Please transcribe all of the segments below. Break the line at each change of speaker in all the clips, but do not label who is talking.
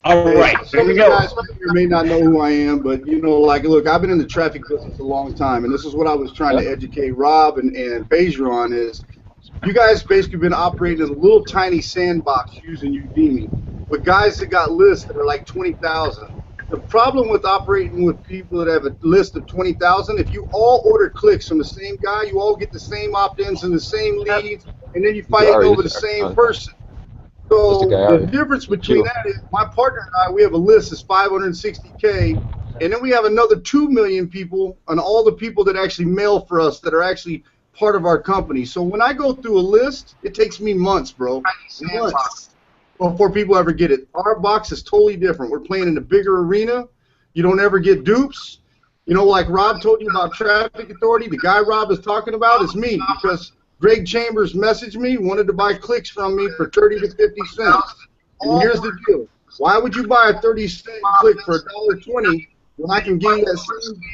All
Hey,
right, here
some
we
of you
go.
guys may or may not know who I am, but like, look, I've been in the traffic business a long time, and this is what I was trying to educate Rob and Phaedra on is you guys basically been operating in a little tiny sandbox using Udemy with guys that got lists that are like 20,000. The problem with operating with people that have a list of 20,000, if you all order clicks from the same guy, you all get the same opt-ins and the same leads, and then you're
This is
fighting
Ari.
over
This
the
is
same
Ari.
person.
This is the
So
guy
the
Ari.
difference between
Kilo.
that is my partner and I, we have a list that's 560K, and then we have another 2 million people and all the people that actually mail for us that are actually part of our company. So when I go through a list, it takes me months, bro. Months before people ever get it. Our box is totally different. We're playing in a bigger arena. You don't ever get dupes. Like Rob told you about Traffic Authority, the guy Rob is talking about is me because Greg Chambers messaged me, wanted to buy clicks from me for 30 to 50 cents. And here's the deal. Why would you buy a 30-cent click for $1.20 when I can give you that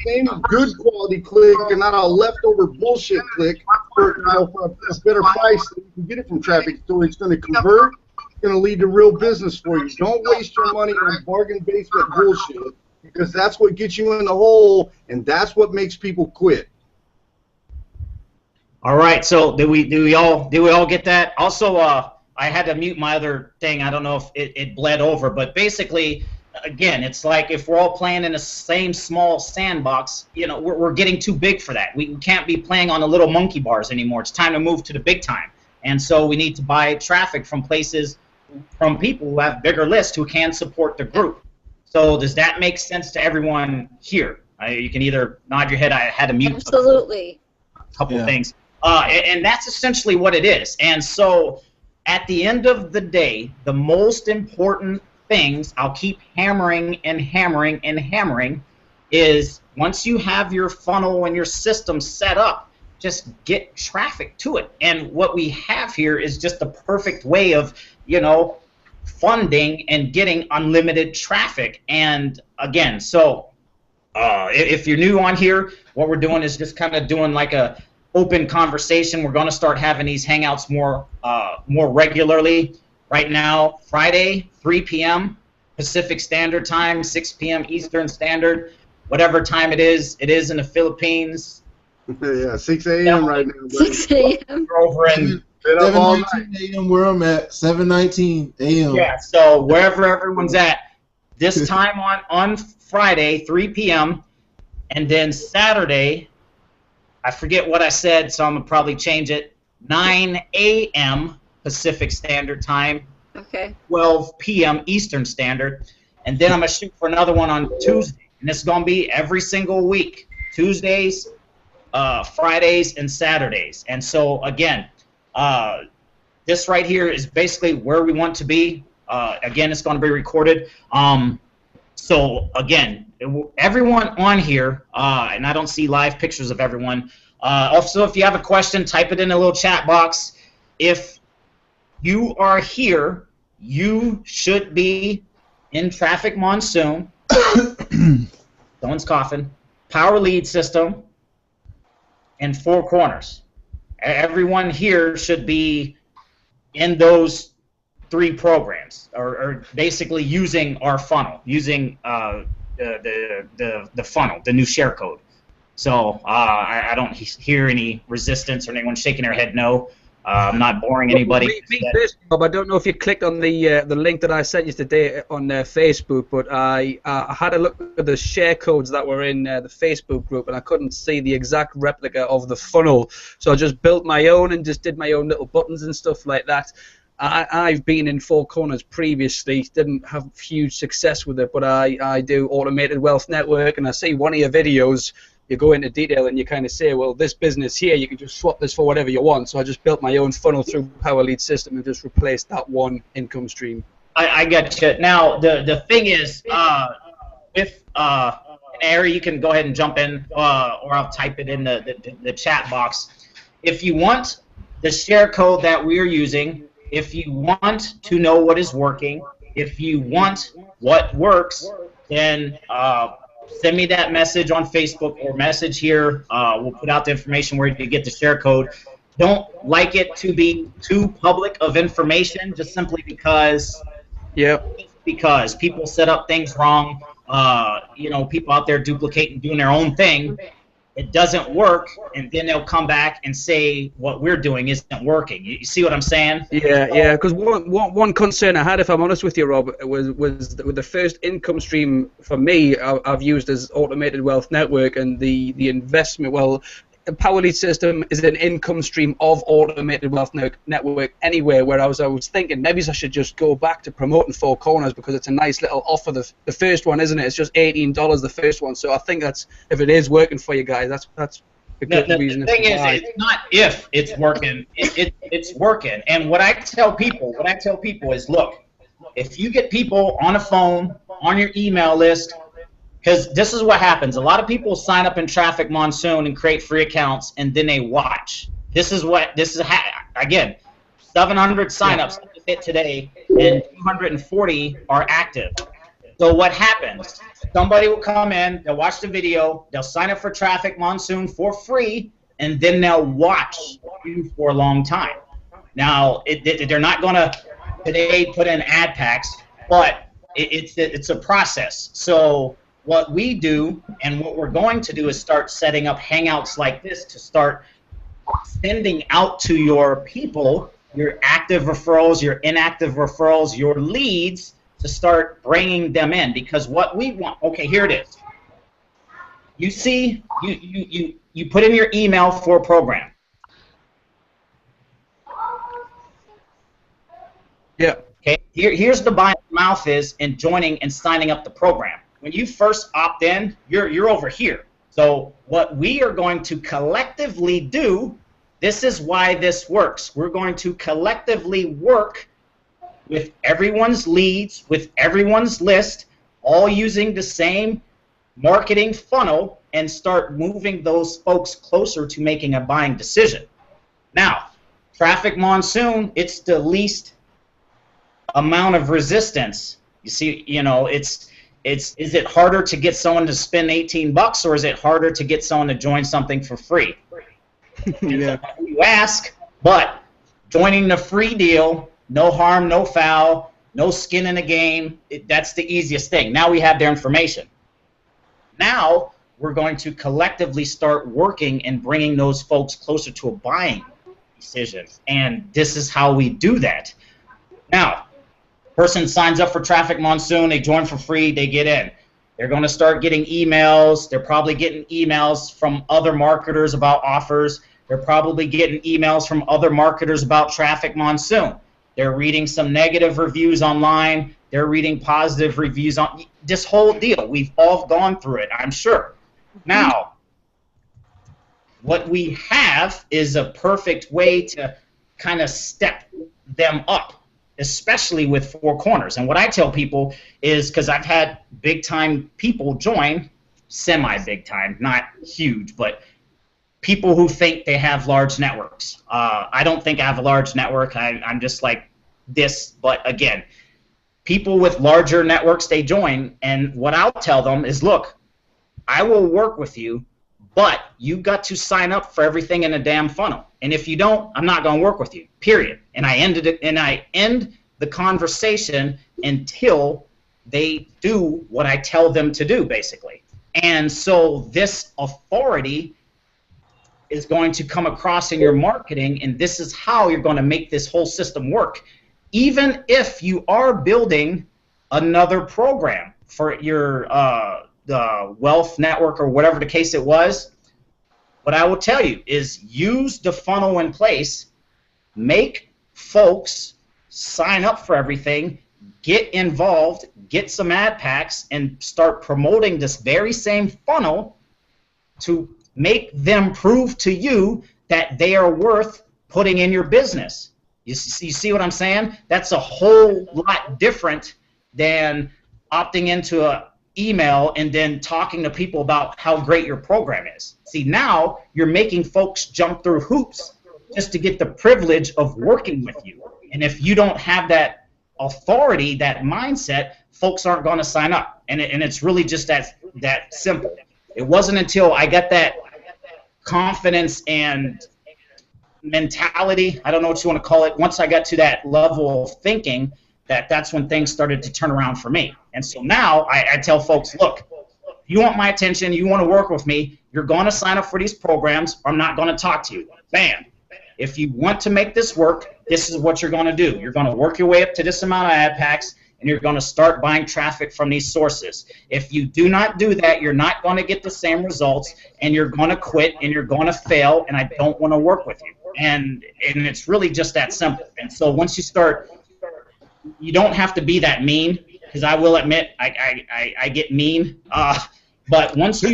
same good quality click and not a leftover bullshit click for a better price than you can get it from Traffic Authority? It's going to convert. It's going to lead to real business for you. Don't waste your money on bargain basement bullshit because that's what gets you in the hole and that's what makes people quit.
All right, so did we all get that? Also, I had to mute my other thing. I don't know if it bled over, but basically, again, it's like if we're all playing in the same small sandbox, we're getting too big for that. We can't be playing on the little monkey bars anymore. It's time to move to the big time, and so we need to buy traffic from people who have bigger lists who can support the group. So does that make sense to everyone here? You can either nod your head. I had to mute
Absolutely.
a couple things. And that's essentially what it is. And so at the end of the day, the most important things, I'll keep hammering and hammering and hammering, is once you have your funnel and your system set up, just get traffic to it. And what we have here is just the perfect way of, funding and getting unlimited traffic. And again, so if you're new on here, what we're doing is just kind of doing like a open conversation. We're going to start having these hangouts more regularly. Right now, Friday, 3 p.m. Pacific Standard Time, 6 p.m. Eastern Standard, whatever time it is in the Philippines.
Yeah, 6 a.m. right now.
6 a.m.
We're over in
7:19 a.m. where I'm at. 7:19 a.m.
Yeah, so wherever everyone's at, this time on Friday, 3 p.m. And then Saturday, I forget what I said, so I'm going to probably change it, 9 a.m. Pacific Standard Time,
Okay.
12 p.m. Eastern Standard, and then I'm going to shoot for another one on Tuesday. And it's going to be every single week, Tuesdays, Fridays, and Saturdays. And so, again, this right here is basically where we want to be. Again, it's going to be recorded. So again, everyone on here, and I don't see live pictures of everyone. Also, if you have a question, type it in a little chat box. If you are here, you should be in Traffic Monsoon. Someone's coughing. Power lead system and four corners. Everyone here should be in those three programs, or basically using our funnel, using the funnel, the new share code. So I don't hear any resistance or anyone shaking their head no. I'm not boring anybody.
Me personally, Bob, I don't know if you clicked on the link that I sent you today on Facebook, but I had a look at the share codes that were in the Facebook group, and I couldn't see the exact replica of the funnel. So I just built my own and just did my own little buttons and stuff like that. I've been in Four Corners previously, didn't have huge success with it, but I do Automated Wealth Network, and I see one of your videos, you go into detail and you kind of say, well, this business here, you can just swap this for whatever you want. So I just built my own funnel through Power Lead system and just replaced that one income stream.
I get you. Now, the thing is, with Ari, you can go ahead and jump in, or I'll type it in the chat box. If you want the share code that we're using, if you want to know what is working, if you want what works, then send me that message on Facebook or message here. We'll put out the information where you get the share code. Don't like it to be too public of information, just simply because because people set up things wrong. You know, people out there duplicating, doing their own thing. It doesn't work, and then they'll come back and say what we're doing isn't working. You see what I'm saying?
Yeah, yeah. Because one concern I had, if I'm honest with you, Rob, was with the first income stream for me I've used as automated wealth network, and the investment. Well, a power lead system is an income stream of automated wealth network anyway. Whereas I was thinking maybe I should just go back to promoting Four Corners because it's a nice little offer. The first one, isn't it? It's just $18 the first one. So I think that's, if it is working for you guys, that's a good reason.
The thing is, it's not if it's working. It's working. And what I tell people is, look, if you get people on a phone, on your email list. Because this is what happens. A lot of people sign up in Traffic Monsoon and create free accounts, and then they watch. Again, 700 signups hit today, and 240 are active. So what happens? Somebody will come in, they'll watch the video, they'll sign up for Traffic Monsoon for free, and then they'll watch you for a long time. Now, they're not going to today put in ad packs, but it's a process. So what we do and what we're going to do is start setting up hangouts like this to start sending out to your people, your active referrals, your inactive referrals, your leads, to start bringing them in. Because what we want, okay, here it is. You see, you put in your email for a program.
Yeah.
Okay. Here's the buying mouth is in joining and signing up the program. When you first opt in, you're over here. So what we are going to collectively do, this is why this works. We're going to collectively work with everyone's leads, with everyone's list, all using the same marketing funnel, and start moving those folks closer to making a buying decision. Now, Traffic Monsoon, it's the least amount of resistance. You see, you know, is it harder to get someone to spend $18, or is it harder to get someone to join something for free?
Yeah.
You ask, but joining the free deal, no harm, no foul, no skin in the game, that's the easiest thing. Now we have their information. Now we're going to collectively start working and bringing those folks closer to a buying decision. And this is how we do that. Now, person signs up for Traffic Monsoon, they join for free, they get in. They're going to start getting emails. They're probably getting emails from other marketers about offers. They're probably getting emails from other marketers about Traffic Monsoon. They're reading some negative reviews online. They're reading positive reviews on this whole deal. We've all gone through it, I'm sure. Now, what we have is a perfect way to kind of step them up, especially with Four Corners. And what I tell people is, because I've had big-time people join, semi-big-time, not huge, but people who think they have large networks. I don't think I have a large network. I'm just like this. But again, people with larger networks, they join, and what I'll tell them is, look, I will work with you, but you got to sign up for everything in a damn funnel. And if you don't, I'm not going to work with you, period. And I end the conversation until they do what I tell them to do, basically. And so this authority is going to come across in your marketing, and this is how you're going to make this whole system work. Even if you are building another program for your the wealth network or whatever the case it was, what I will tell you is use the funnel in place, make folks sign up for everything, get involved, get some ad packs, and start promoting this very same funnel to make them prove to you that they are worth putting in your business. You see what I'm saying? That's a whole lot different than opting into an email and then talking to people about how great your program is. See, now you're making folks jump through hoops just to get the privilege of working with you. And if you don't have that authority, that mindset, folks aren't going to sign up. And it's really just that simple. It wasn't until I got that confidence and mentality, I don't know what you want to call it, once I got to that level of thinking, that's when things started to turn around for me. And so now I tell folks, look, if you want my attention, you want to work with me, you're going to sign up for these programs, or I'm not going to talk to you. Bam. If you want to make this work, this is what you're going to do. You're going to work your way up to this amount of ad packs, and you're going to start buying traffic from these sources. If you do not do that, you're not going to get the same results, and you're going to quit, and you're going to fail, and I don't want to work with you. And it's really just that simple. And so once you start, you don't have to be that mean, because I will admit I get mean. But once you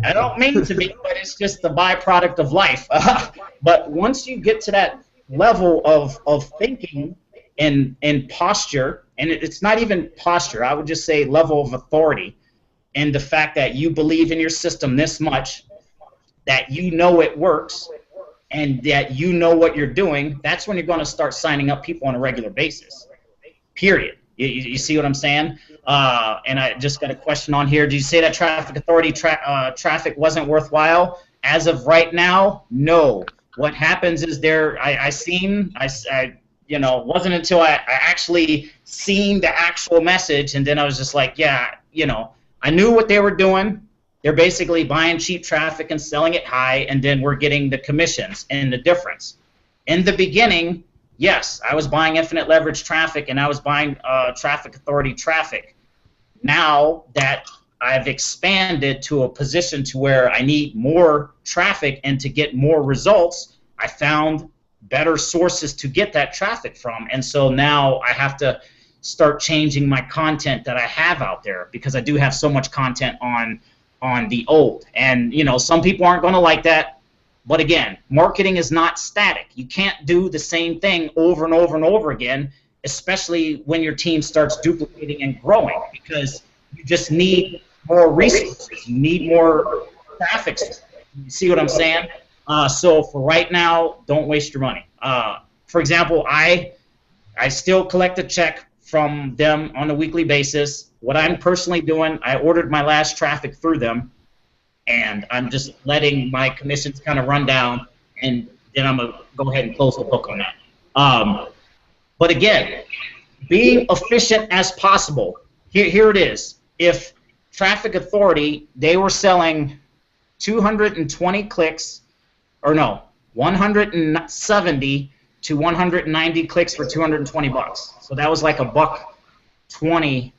I don't mean to be, but it's just the byproduct of life. But once you get to that level of thinking and posture, and it's not even posture, I would just say level of authority, and the fact that you believe in your system this much, that you know it works, and that you know what you're doing, that's when you're going to start signing up people on a regular basis. Period. You see what I'm saying? And I just got a question on here. Did you say that Traffic Authority traffic wasn't worthwhile? As of right now, no. What happens is you know, it wasn't until I actually seen the actual message, and then I was just like, yeah, you know, I knew what they were doing. They're basically buying cheap traffic and selling it high, and then we're getting the commissions and the difference. In the beginning, yes, I was buying infinite leverage traffic, and I was buying Traffic Authority traffic. Now that I've expanded to a position to where I need more traffic and to get more results, I found better sources to get that traffic from. And so now I have to start changing my content that I have out there, because I do have so much content on the old. And, you know, some people aren't going to like that. But again, marketing is not static. You can't do the same thing over and over and over again, especially when your team starts duplicating and growing, because you just need more resources. You need more traffic. You see what I'm saying? So for right now, don't waste your money. For example, I still collect a check from them on a weekly basis. What I'm personally doing, I ordered my last traffic through them, and I'm just letting my commissions kind of run down, and then I'm going to go ahead and close the book on that. But again, being efficient as possible. Here it is. If Traffic Authority, they were selling 220 clicks, or no, 170 to 190 clicks for $220. So that was like $1.20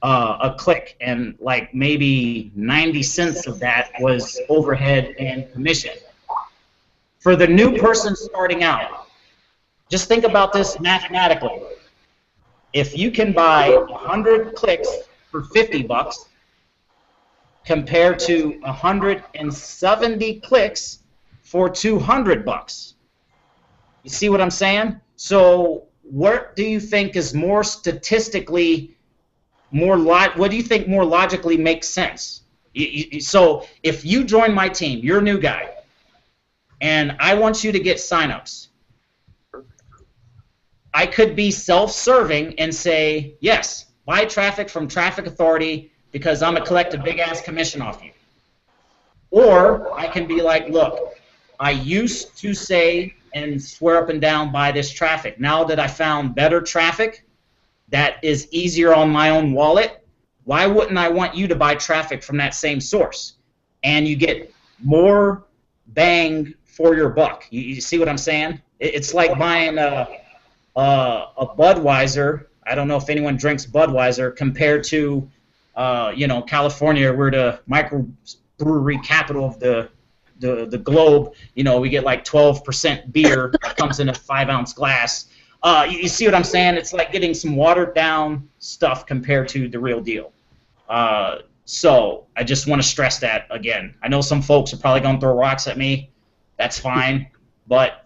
a click, and like maybe 90 cents of that was overhead and commission. For the new person starting out, just think about this mathematically. If you can buy 100 clicks for $50 compared to 170 clicks for $200, you see what I'm saying? So what do you think is more statistically what do you think more logically makes sense? So if you join my team, you're a new guy, and I want you to get signups, I could be self-serving and say, yes, buy traffic from Traffic Authority because I'm going to collect a big-ass commission off you. Or I can be like, look, I used to say and swear up and down buy this traffic. Now that I found better traffic that is easier on my own wallet, why wouldn't I want you to buy traffic from that same source? And you get more bang for your buck. You see what I'm saying? It's like buying a Budweiser. I don't know if anyone drinks Budweiser, compared to, you know, California. We're the microbrewery capital of the globe. You know, we get like 12% beer that comes in a 5-ounce glass. You see what I'm saying? It's like getting some watered down stuff compared to the real deal. So I just want to stress that again. I know some folks are probably going to throw rocks at me. That's fine, but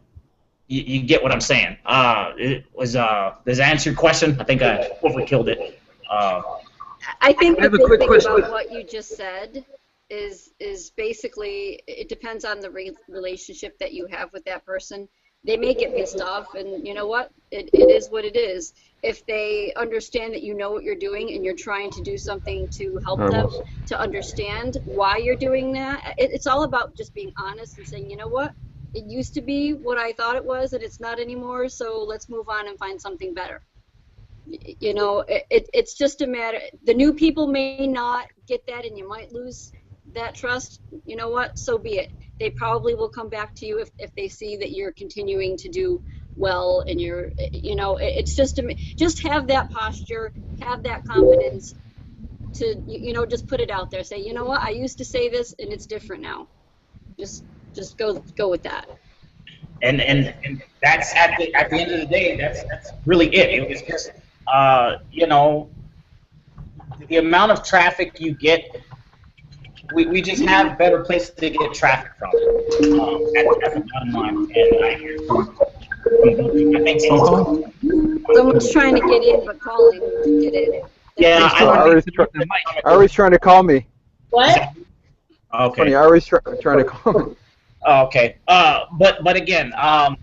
you get what I'm saying. Does that answer your question? I think I overkilled it.
I think the big thing about what you just said is basically it depends on the relationship that you have with that person. They may get pissed off, and you know what? It is what it is. If they understand that you know what you're doing and you're trying to do something to help them to understand why you're doing that, it's all about just being honest and saying, you know what? it used to be what I thought it was, and it's not anymore. So let's move on and find something better. You know, it's just a matter. The new people may not get that, and you might lose that trust. You know what? So be it. They probably will come back to you if they see that you're continuing to do well, and you're, you know, it's just have that posture, have that confidence to, you know, just put it out there. Say, you know what? I used to say this, and it's different now. Just go with that.
And that's at the end of the day, that's really it. It was just you know, the amount of traffic you get, we just have better places to get traffic from. That's the bottom line. And I hear I think
Someone's trying to get in, but calling to get in.
Yeah,
Ari's trying to call me.
What?
Okay.
Funny, Ari's trying to call me.
Oh, okay. But again, I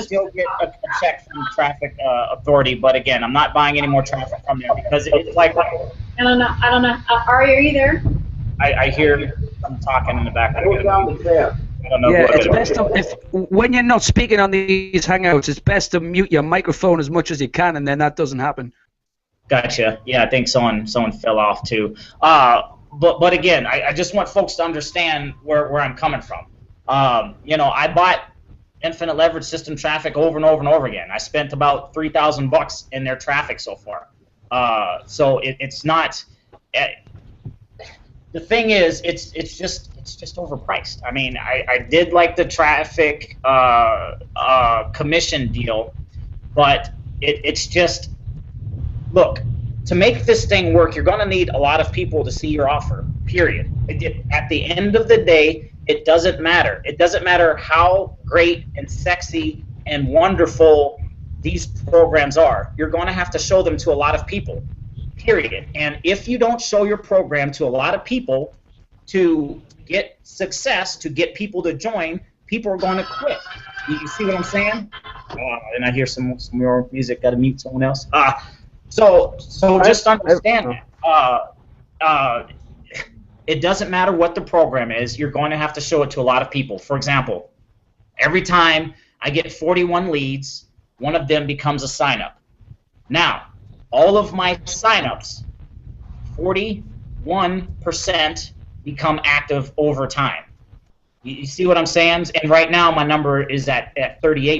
still get a check from Traffic Authority, but again, I'm not buying any more traffic from there because it's like.
I don't know. Ari, are you there?
I hear them talking in the back. I don't know.
Yeah, it's best when you're not speaking on these Hangouts, it's best to mute your microphone as much as you can, and then that doesn't happen.
Gotcha. Yeah, I think someone fell off too. But again, I just want folks to understand where I'm coming from. You know, I bought Infinite Leverage System traffic over and over and over again. I spent about $3,000 in their traffic so far. So it's not. The thing is, it's just overpriced. I mean, I did like the traffic commission deal, but it's just, look, to make this thing work, you're going to need a lot of people to see your offer, period. At the end of the day, it doesn't matter. It doesn't matter how great and sexy and wonderful these programs are. You're going to have to show them to a lot of people, period. And if you don't show your program to a lot of people to get success, to get people to join, people are going to quit. You see what I'm saying? And I hear some more music. Got to mute someone else. So just understand that. It doesn't matter what the program is. You're going to have to show it to a lot of people. For example, every time I get 41 leads, one of them becomes a sign-up. Now, all of my sign-ups, 41% become active over time. You see what I'm saying? And right now, my number is at 38%.